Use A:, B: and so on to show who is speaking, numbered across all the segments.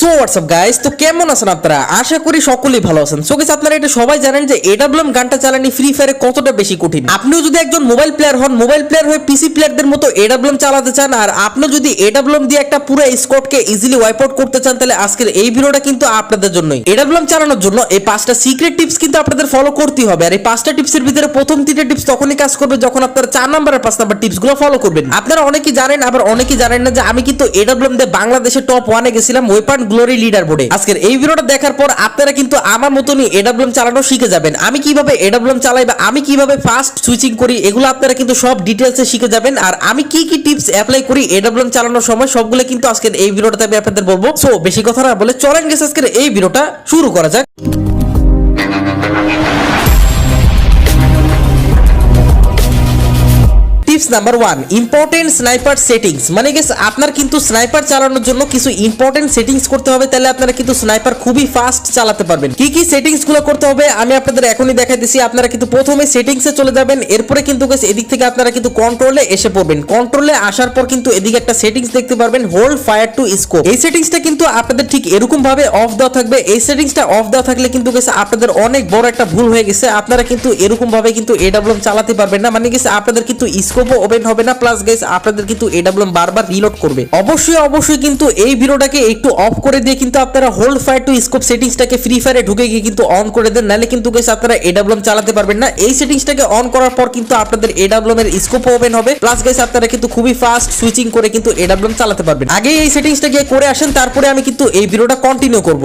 A: So WhatsApp guys, তো কেমন আছেন আপনারা? আশা করি সকলেই ভালো আছেন। সো গাইস, আপনারা এটা সবাই জানেন যে এডাব্লিউএম গানটা চালানি ফ্রি ফায়ারে কতটা বেশি কঠিন। আপনিও যদি একজন মোবাইল প্লেয়ার হন, মোবাইল প্লেয়ার হয়ে পিসি প্লেয়ারদের মতো এডাব্লিউএম চালাতে চান, আর আপনি যদি এডাব্লিউএম দিয়ে একটা পুরো স্কোয়াডকে ইজিলি ওয়াইপ আউট করতে চান, তাহলে আজকের এই ভিডিওটা কিন্তু আপনাদের জন্যই। এডাব্লিউএম চালানোর জন্য এই 5টা সিক্রেট টিপস কিন্তু আপনাদের ফলো করতে হবে। আর এই 5টা টিপসের ভিতরে প্রথম 3টা টিপস তখনই কাজ করবে যখন আপনারা 4 নাম্বার আর 5 নাম্বার টিপসগুলো ফলো করবেন। আপনারা অনেকেই জানেন, আবার অনেকেই জানেন না যে আমি কিন্তু এডাব্লিউএম দিয়ে বাংলাদেশের টপ 1 এ গেছিলাম ওয়েপন গ্লোরি লিডার বোর্ডে। আজকের এই ভিডিওটা দেখার পর আপনারা কিন্তু আমার মতনই এডাব্লিউএম চালানো শিখে যাবেন। আমি কিভাবে এডাব্লিউএম চালাই বা আমি কিভাবে ফাস্ট সুইচিং করি, এগুলো আপনারা কিন্তু সব ডিটেইলসে শিখে যাবেন। আর আমি কি কি টিপস অ্যাপ্লাই করি এডাব্লিউএম চালানোর সময়, সবগুলো কিন্তু আজকের এই ভিডিওটাতে আমি আপনাদের বলবো। সো বেশি কথা না বলে চলেন গেছে আজকের এই ভিডিওটা শুরু করা যাক। Tips number 1, important sniper settings. মানে গেস আপনার কিন্তু স্নাইপার চালানোর জন্য কিছু ইম্পর্টেন্ট সেটিংস করতে হবে, তাহলে আপনারা কিন্তু স্নাইপার খুবই ফাস্ট চালাতে পারবেন। কি কি সেটিংস গুলো করতে হবে আমি আপনাদের এখনই দেখাই দিছি। আপনারা কিন্তু প্রথমে সেটিংসে চলে যাবেন, এরপরে কিন্তু গেস এদিক থেকে আপনারা কিন্তু কন্ট্রোলে এসে পড়বেন। কন্ট্রোলে আসার পর কিন্তু এদিকে একটা সেটিংস দেখতে পারবেন, হোল্ড ফায়ার টু স্কোপ। এই সেটিংসটা কিন্তু আপনাদের ঠিক এরকম ভাবে অফ দেওয়া থাকবে। এই সেটিংসটা অফ দেওয়া থাকলে কিন্তু গেস আপনাদের অনেক বড় একটা ভুল হয়ে গেছে। আপনারা কিন্তু এরকম ভাবে কিন্তু এডাব্লিউএম চালাতে পারবেন না। মানে গেস আপনাদের কিন্তু স্কোপ ওপেন হবে না, প্লাস গাইস আপনাদের কিন্তু এডাব্লিউএম বারবার রিলোড করবে। অবশ্যই কিন্তু এই ভিডিওটাকে একটু অফ করে দিয়ে কিন্তু আপনারা হোল্ড ফায়ার টু স্কোপ সেটিংসটাকে ফ্রি ফায়ারে ঢুকে গিয়ে কিন্তু অন করে দেন, নালে কিন্তু গাইস আপনারা এডাব্লিউএম চালাতে পারবেন না। এই সেটিংসটাকে অন করার পর কিন্তু আপনাদের এডাব্লিউএম এর স্কোপ ওপেন হবে, প্লাস গাইস আপনারা কিন্তু খুবই ফাস্ট সুইচিং করে কিন্তু এডাব্লিউএম চালাতে পারবেন। আগে এই সেটিংসটাকে করে আসেন, তারপরে আমি কিন্তু এই ভিডিওটা কন্টিনিউ করব।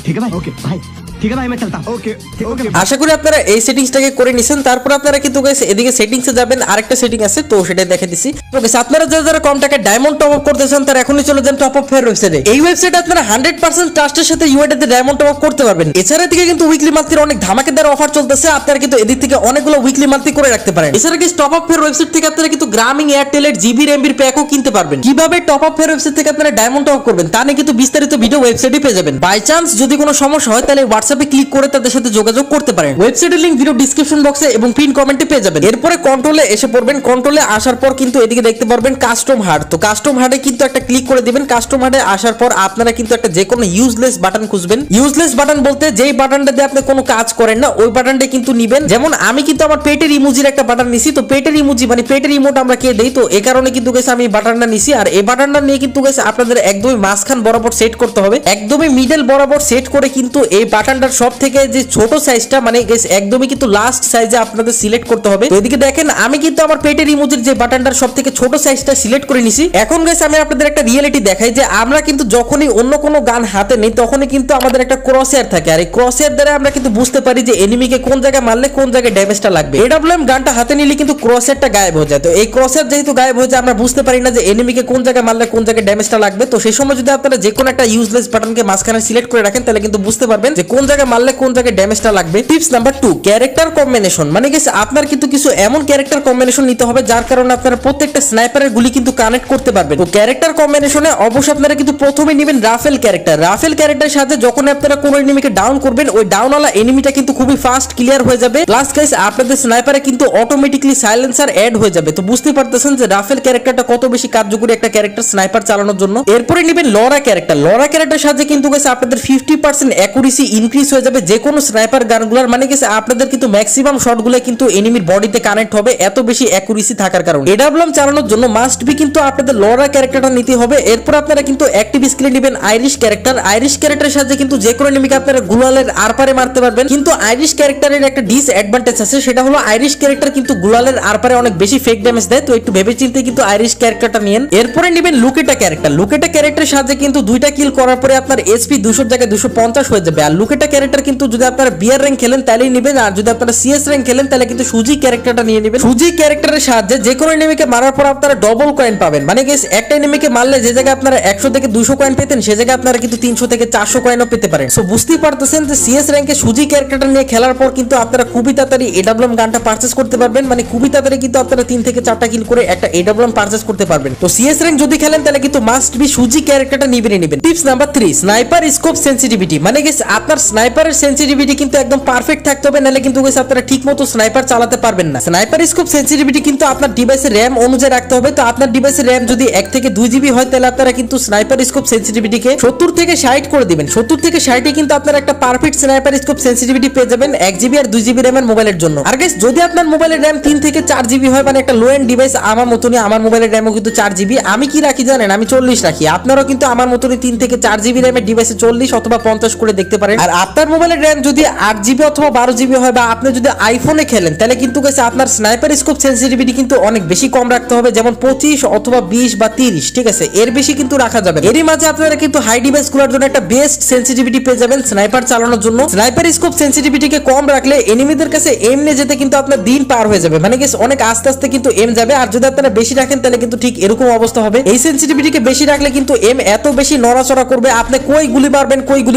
B: ठीक है भाई ओके भाई ठीक है भाई मैं चलता हूं ओके ओके
A: আশা করি আপনারা এই সেটিংসটাকে করে নিছেন। তারপর আপনারা কিন্তু গাইস এদিকে সেটিংসে যাবেন, আরেকটা সেটিং আছে তো সেটা দেখে দিছি। তো গাইস আপনারা যারা কম টাকায় ডায়মন্ড টপ আপ করতে চান তারা এখনই চলে যান টপ আপ ফেয়ার ওয়েবসাইটে। এই ওয়েবসাইটে আপনারা 100% ট্রাস্টের সাথে ইউআইডি তে ডায়মন্ড টপ আপ করতে পারবেন। এছাড়া থেকে কিন্তু উইকলি মান্থলির অনেক ধামাকেদার অফার চলতেছে, আপনারা কিন্তু এদিক থেকে অনেকগুলো উইকলি মান্থলি করে রাখতে পারেন। এছাড়া guys top up fair website থেকে আপনারা কিন্তু গ্রামীণ এয়ারটেলের জিবি এমবির প্যাকও কিনতে পারবেন। কিভাবে টপ আপ ফেয়ার ওয়েবসাইট থেকে আপনারা ডায়মন্ড টপ আপ করবেন তা নিয়ে কিন্তু বিস্তারিত ভিডিও ওয়েবসাইটে পেয়ে যাবেন। বাই চান্স যদি কোনো সমস্যা হয় তাহলে হোয়াটসঅ্যাপে ক্লিক করে তাদের সাথে যোগাযোগ করতে পারেন। ওয়েবসাইটের লিংক ভিডিও ডেসক্রিপশন বক্সে এবং পিন কমেন্টে পেয়ে যাবেন। এরপরে কন্ট্রোলে এসে পড়বেন। কন্ট্রোলে আসার পর কিন্তু এদিকে দেখতে পারবেন কাস্টম হার্ড। তো কাস্টম হার্ডে কিন্তু একটা ক্লিক করে দিবেন। কাস্টম হার্ডে আসার পর আপনারা কিন্তু একটা যে কোনো ইউজলেস বাটন খুঁজবেন। ইউজলেস বাটন বলতে যেই বাটনটা দিয়ে আপনি কোনো কাজ করেন না ওই বাটনটা কিন্তু নিবেন। যেমন আমি কিন্তু আমার পেটের ইমোজির একটা বাটন নিছি। তো পেটের ইমোজি মানে পেটের ইমোট আমরা কে দেই, তো এই কারণে কিন্তু গাইস আমি বাটনটা নিছি। আর এই বাটনটা নিয়ে কিন্তু গাইস আপনাদের একদমই মাঝখান বরাবর সেট করতে হবে, একদমই মিডল বরাবর সেট করে কিন্তু এই বাটনটার সব থেকে যে ছোট সাইজটা মানে গাইস একদমই কিন্তু লাস্ট সাইজে আপনাদের সিলেক্ট করতে হবে। তো এদিকে দেখেন আমি কিন্তু আমার পেটের ইমোজির যে বাটনটার সব থেকে ছোট সাইজটা সিলেক্ট করে নিছি। এখন গাইস আমি আপনাদের একটা রিয়েলিটি দেখাই যে আমরা কিন্তু যখনই অন্য কোনো গান হাতে নেই তখনই কিন্তু আমাদের একটা ক্রসহেয়ার থাকে, আর এই ক্রসহেয়ার দ্বারা আমরা কিন্তু বুঝতে পারি যে এনিমিকে কোন জায়গায় মারলে কোন জায়গায় ড্যামেজটা লাগবে। এডাব্লিউএম গানটা হাতে নিলে কিন্তু ক্রসহেয়ারটা গায়েব হয়ে যায়। তো এই ক্রসহেয়ার যেহেতু গায়েব হয়ে যায় আমরা বুঝতে পারি না যে এনিমিকে কোন জায়গায় মারলে কোন জায়গায় ড্যামেজটা লাগবে। তো সেই সময় যদি আপনারা যে কোনো একটা ইউজলেস বাটনকে মাঝখানে সিলেক্ট করে রাখেন তাহলে কিন্তু বুঝতে পারবেন যে কোন জায়গায় মারলে কোন জায়গায় ড্যামেজটা লাগবে। Tips number 2, character combination. মানে গেছে আপনার কিন্তু কিছু এমন ক্যারেক্টার কম্বিনেশন নিতে হবে যার কারণে আপনারা প্রত্যেকটা স্নাইপারের গুলি কিন্তু কানেক্ট করতে পারবেন। তো ক্যারেক্টার কম্বিনেশনে অবশ্যই আপনারা কিন্তু প্রথমে নেবেন রাফেল ক্যারেক্টার। রাফেল ক্যারেক্টারের সাথে যখন আপনারা কোন এনিমিকে ডাউন করবেন ওই ডাউনওয়ালা এনিমিটা কিন্তু খুবই ফাস্ট ক্লিয়ার হয়ে যাবে, প্লাস গাইস আপনাদের স্নাইপারে কিন্তু অটোমেটিক্যালি সাইলেন্সার অ্যাড হয়ে যাবে। তো বুঝতে পারতেছেন যে রাফেল ক্যারেক্টারটা কত বেশি কার্যকরী একটা ক্যারেক্টার স্নাইপার চালানোর জন্য। এরপরে নেবেন লরা ক্যারেক্টার। লরা ক্যারেক্টারের সাথে কিন্তু গাইস আপনাদের 50% অ্যাকুরেসি ইনক্রিজ হয়ে যাবে যে কোনো স্নাইপার গানগুলোর। মানে গেছে আপনাদের কিন্তু ম্যাক্সিমাম শটগুলো কিন্তু এনিমির বডিতে কানেক্ট হবে এত বেশি অ্যাকুরেসি থাকার কারণে। এডাব্লিউএম চালানোর জন্য মাস্ট বি কিন্তু আপনাদের লরা ক্যারেক্টারটা নিতে হবে। এরপর আপনারা কিন্তু অ্যাক্টিভ স্কিলে নেবেন আইরিশ ক্যারেক্টার। আইরিশ ক্যারেক্টারের সাথে কিন্তু যে কোনো এনিমিকে আপনারা গুলালের আরপারে মারতে পারবেন। কিন্তু আইরিশ ক্যারেক্টারের একটা ডিসঅ্যাডভান্টেজ আছে, সেটা হলো আইরিশ ক্যারেক্টার কিন্তু গুলালের আরপারে অনেক বেশি ফেক ড্যামেজ দেয়। তো একটু ভেবেচিন্তে কিন্তু আইরিশ ক্যারেক্টারটা নিয়েন। এরপরে নেবেন লুকেটা ক্যারেক্টার। লুকেটা ক্যারেক্টারের সাথে কিন্তু 2টা কিল করার পরে আপনার এসপি 200 জায়গায় 250 হয়ে যাবে। আর লুকেটা ক্যারেক্টার কিন্তু যদি আপনারা বিয়ার র্যাঙ্ক খেলেন তাহলেই নেবেন, আর যদি আপনারা সিএস র্যাঙ্ক খেলেন তাহলে কিন্তু সুজি ক্যারেক্টারটা নিয়ে নেবেন। সুজি ক্যারেক্টারের সাহায্যে যে কোনো এনিমিকে মারার পর আপনারা ডবল কয়েন পাবেন। মানে গাইস একটা এনিমিকে মারলে যে জায়গায় আপনারা 100 থেকে 200 কয়েন পেতেন সে জায়গায় আপনারা কিন্তু 300 থেকে 400 কয়েনও পেতে পারেন। সো বুঝতেই পারতেছেন যে সিএস র্যাঙ্কে সুজি ক্যারেক্টারটা নিয়ে খেলার পর কিন্তু আপনারা খুবই তাড়াতাড়ি এডাব্লিউএম গানটা পারচেজ করতে পারবেন। মানে খুবই তাড়াতাড়ি কিন্তু আপনারা 3 থেকে 4টা কিল করে একটা এডাব্লিউএম পারচেজ করতে পারবেন। তো সিএস র্যাঙ্ক যদি খেলেন তাহলে কিন্তু মাস্ট বি সুজি ক্যারেক্টারটা নিবেনই নেবেন। Tips number 3, sniper scope sensitivity. মানে গাইস আপনার স্নাইপারের সেনসিটিভিটি কিন্তু একদম পারফেক্ট থাকতে হবে, নাহলে কিন্তু গাইস আপনারা ঠিকমতো স্নাইপার চালাতে পারবেন না। স্নাইপার স্কোপ সেনসিটিভিটি কিন্তু আপনার ডিভাইসের র্যাম অনুযায়ী রাখতে হবে। তো আপনার ডিভাইসের র্যাম যদি 1 থেকে 2 জিবি হয় তাহলে আপনারা কিন্তু স্নাইপার স্কোপ সেনসিটিভিটিকে 70 থেকে 60 করে দিবেন। 70 থেকে 60 কিন্তু আপনারা একটা পারফেক্ট স্নাইপার স্কোপ সেনসিটিভিটি পেয়ে যাবেন 1 জিবি আর 2 জিবি র্যামের মোবাইলের জন্য। আর গাইস যদি আপনার মোবাইলের র্যাম 3 থেকে 4 জিবি হয়, মানে একটা লো এন্ড ডিভাইস, আমার মতনই আমার মোবাইলের র্যামও কিন্তু 4 জিবি, আমি কি রাখি জানেন, আমি 40 রাখি। আপনারাও কিন্তু আমার মতনই 3 থেকে 4 জিবি র্যামের ডিভাইসে 40 অথবা 50 করে দেখতে পারেন। আর আপনার মোবাইলের র্যাম যদি 8 জিবি অথবা 12 জিবি হয়, বা আপনি যদি আইফোনে খেলেন, তাহলে কিন্তু গাইস আপনার স্নাইপার স্কোপ সেনসিটিভিটি কিন্তু অনেক বেশি কম রাখতে হবে, যেমন 25 অথবা 20 বা 30, ঠিক আছে, এর বেশি কিন্তু রাখা যাবে না। এরই মাঝে আপনারা কিন্তু হাই ডিভাইস গুলোর জন্য একটা বেস্ট সেনসিটিভিটি পেয়ে যাবেন স্নাইপার চালানোর জন্য। স্নাইপার স্কোপ সেনসিটিভিটিকে কম রাখলে এনিমিদের কাছে এম নিয়ে যেতে কিন্তু আপনার দিন পার হয়ে যাবে, মানে গাইস অনেক আস্তে আস্তে কিন্তু এম যাবে। আর যদি আপনারা বেশি রাখেন তাহলে কিন্তু ঠিক এরকম অবস্থা হবে। এই সেনসিটিভিটিকে বেশি রাখলে কিন্তু এম এত বেশি নড়াচড়া করবে, আপনি কই গুলি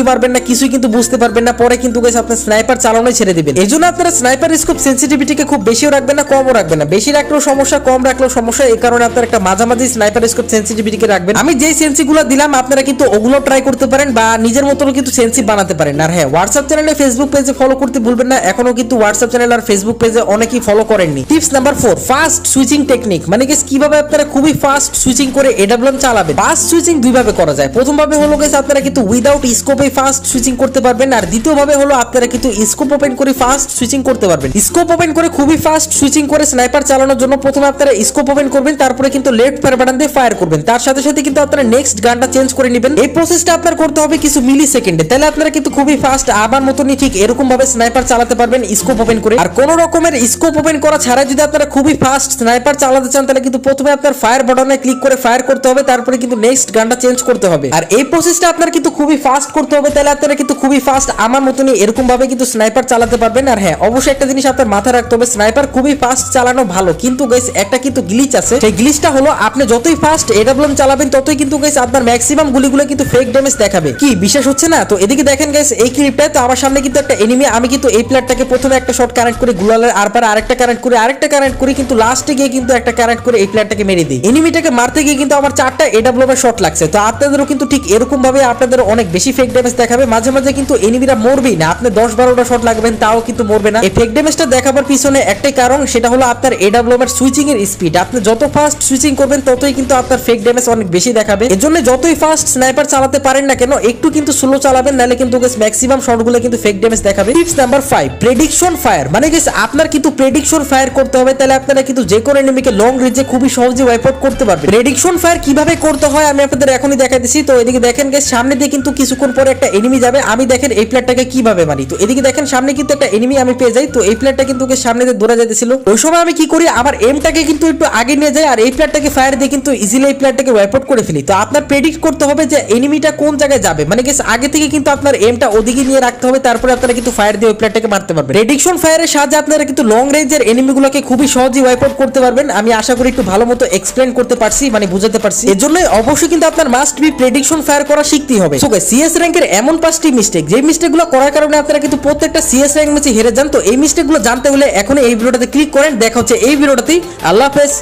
A: মারবেন না কিছুই কিন্তু বুঝতে পারবেন না, পরে কিন্তু গাইস আপনি স্নাইপার চালানোই ছেড়ে দিবেন। এইজন্য আপনারা স্নাইপার স্কোপ সেনসিটিভিটিকে খুব বেশিও রাখবেন না, কমও রাখবেন না। বেশি রাখলেও সমস্যা, কম রাখলেও সমস্যা, এই কারণে আপনারা একটা মাঝামাঝি স্নাইপার স্কোপ সেনসিটিভিটিকে রাখবেন। আমি যেই সেন্সিগুলো দিলাম আপনারা কিন্তু ওগুলো ট্রাই করতে পারেন, বা নিজের মতন কিন্তু সেন্সি বানাতে পারেন। আর হ্যাঁ, হোয়াটসঅ্যাপ চ্যানেলে ফেসবুক পেজে ফলো করতে ভুলবেন না, এখনো কিন্তু হোয়াটসঅ্যাপ চ্যানেল আর ফেসবুক পেজে অনেকেই ফলো করেননি। Tips number 4, fast switching technique, মানে গাইস কিভাবে আপনারা খুবই ফাস্ট সুইচিং করে এডব্লিউএম চালাবেন। ফাস্ট সুইচিং দুই ভাবে করা যায়। প্রথম ভাবে হলো গাইস আপনারা কিন্তু উইদাউট স্কোপে ফাস্ট সুইচিং করতে পারবেন, আর দ্বিতীয় ভাবে হলো আপনারা কিন্তু স্কোপ ওপেন করে ফাস্ট সুইচিং করতে পারবেন। স্কোপ ওপেন করে খুবই ফাস্ট সুইচিং করে স্নাইপার চালানোর জন্য প্রথমে আপনারা স্কোপ ওপেন করবেন, তারপরে কিন্তু লেফট ফায়ার বাটন দিয়ে ফায়ার করবেন, তার সাথে সাথে কিন্তু আপনারা নেক্সট গানটা চেঞ্জ করে নেবেন। এই প্রসেসটা আপনার করতে হবে কিছু মিলি সেকেন্ডে, তাহলে আপনারা কিন্তু খুবই ফাস্ট আমার মতনই ঠিক এরকম ভাবে স্নাইপার চালাতে পারবেন স্কোপ ওপেন করে। আর কোন রকমের স্কোপ ওপেন করা ছাড়া যদি আপনারা খুবই ফাস্ট স্নাইপার চালাতে চান, তাহলে কিন্তু প্রথমে আপনার ফায়ার বাটনে ক্লিক করে ফায়ার করতে হবে, তারপরে কিন্তু নেক্সট গানটা চেঞ্জ করতে হবে। আর এই প্রসেসটা আপনার কিন্তু খুবই ফাস্ট করতে হবে, তাহলে আপনারা কিন্তু খুবই ফাস্ট আমার মতনই এরকম ভাবে কিন্তু স্নাইপার চালাতে পারবেন। আর হ্যাঁ, অবশ্যই একটা জিনিস আপনার মাথায় রাখতে হবে, স্নাইপার খুবই ফাস্ট চালানো ভালো, কিন্তু গাইস একটা কিন্তু গ্লিচ আছে। সেই গ্লিচটা হলো আপনি যতই ফাস্ট এডব্লিউএম চালাবেন ততই কিন্তু গাইস আপনার ম্যাক্সিমাম গুলিগুলো কিন্তু ফেক ড্যামেজ দেখাবে। কি বিশ্বাস হচ্ছে না? তো এদিকে দেখেন গাইস এই ক্লিপটা, তো আমার সামনে কিন্তু একটা এনিমি, আমি কিন্তু এই প্লেয়ারটাকে প্রথমে একটা শট কানেক্ট করে গুলালের আরপারে আরেকটা কানেক্ট করে কিন্তু লাস্টে গিয়ে কিন্তু একটা কানেক্ট করে এই প্লেয়ারটাকে মেরে দিই। এনিমিটাকে মারতে গিয়ে কিন্তু আমার 4টা এডব্লিউএম এর শট লাগছে। তো আপনাদেরও কিন্তু ঠিক এরকম ভাবে আপনাদের অনেক বেশি ফেক ড্যামেজ দেখাবে। মাঝে মাঝে কিন্তু এনিমিরা মরবেই না, আপনি 10-12টা শট লাগবেন তাও কিন্তু মরবে না। এই ফেক ড্যামেজটা দেখাবার পিছনে একটাই কারণ, সেটা হলো আপনার এডব্লিউএম এর সুইচিং এর স্পিড। আপনি যত ফাস্ট সুইচিং করবেন ততই কিন্তু আপনার ফেক ড্যামেজ অনেক বেশি দেখাবে। এজন্য যতই ফাস্ট স্নাইপার চালাতে পারেন না কেন, একটু কিন্তু স্লো চালাবেন, নালে কিন্তু গাইস ম্যাক্সিমাম শটগুলো কিন্তু ফেক ড্যামেজ দেখাবে। টিপস নাম্বার 5, প্রেডিকশন ফায়ার, মানে গাইস আপনার কিন্তু প্রেডিকশন ফায়ার করতে হবে, তাহলে আপনারা কিন্তু যে কোনো এনিমিকে লং রেঞ্জে খুবই সহজে ওয়াইপ আউট করতে পারবেন। প্রেডিকশন ফায়ার কিভাবে করতে হয় আমি আপনাদের এখনই দেখাইতেছি। তো এদিকে দেখেন গাইস সামনে দিয়ে কিন্তু কিছুক্ষণ পরে একটা এনিমি যাবে, আমি দেখেন এই প্লেয়ারটাকে কিভাবে মারি। তো এদিকে দেখেন সামনে কিন্তু একটা এনিমি আমি পেয়ে যাই, তো এই প্লেয়ারটা কিন্তু সামনে দিয়ে দৌড়া যাইতেছিল। ওই সময় আমি কি করি, আমার এমটাকে কিন্তু একটু আগে নিয়ে যাই, আর এই প্লেয়ারটাকে ফায়ার দিয়ে কিন্তু ইজিলি এই প্লেয়ারটাকে ওয়াইপ আউট করে ফেলি। তো আপনার প্রেডিক্ট করতে হবে যে এনিমিটা কোন জায়গায় যাবে, মানে গাইস আগে থেকে কিন্তু আপনার এমটা ওদিকে নিয়ে রাখতে হবে, তারপরে আপনারা কিন্তু ফায়ার দিয়ে ওই প্লেয়ারটাকে মারতে পারবেন। প্রেডিকশন ফায়ারের সাহায্যে আপনারা কিন্তু লং রেঞ্জের এনিমিগুলোকে খুবই সহজেই ওয়াইপ আউট করতে পারবেন। আমি আশা করি একটু ভালো মতো এক্সপ্লেন করতে পারছি, মানে বুঝাতে পারছি। এর জন্য অবশ্যই কিন্তু আপনার মাস্ট বি প্রেডিকশন ফায়ার করা শিখতেই হবে। সো গাইস সিএস র্যাঙ্কের এমন 5টি মিস্টেক, যে মিস্টেকগুলো করার কারণে আপনারা কিন্তু প্রত্যেকটা সিএস র্যাঙ্ক ম্যাচে হেরে যান। তো এই মিস্টেকগুলো জানতে হলে এখন এই ভিডিওটাতে ক্লিক করেন। দেখা হচ্ছে এই ভিডিওটাতেই। আল্লাহ হাফেজ।